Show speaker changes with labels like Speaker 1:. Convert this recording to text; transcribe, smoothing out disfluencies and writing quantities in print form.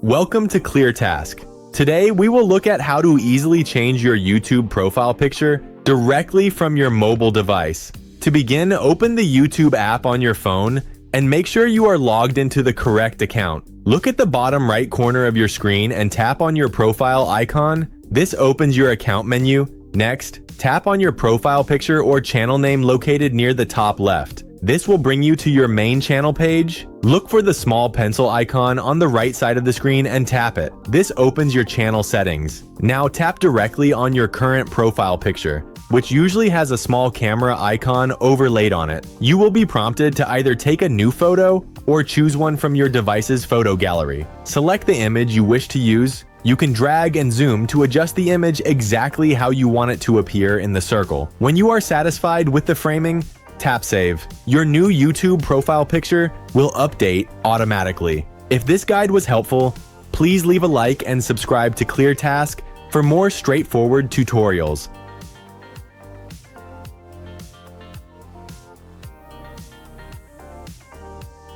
Speaker 1: Welcome to ClearTask. Today, we will look at how to easily change your YouTube profile picture directly from your mobile device. To begin, open the YouTube app on your phone and make sure you are logged into the correct account. Look at the bottom right corner of your screen and tap on your profile icon. This opens your account menu. Next, tap on your profile picture or channel name located near the top left. This will bring you to your main channel page. Look for the small pencil icon on the right side of the screen and tap it. This opens your channel settings. Now tap directly on your current profile picture, which usually has a small camera icon overlaid on it. You will be prompted to either take a new photo or choose one from your device's photo gallery. Select the image you wish to use. You can drag and zoom to adjust the image exactly how you want it to appear in the circle. When you are satisfied with the framing, tap Save. Your new YouTube profile picture will update automatically. If this guide was helpful, please leave a like and subscribe to ClearTask for more straightforward tutorials.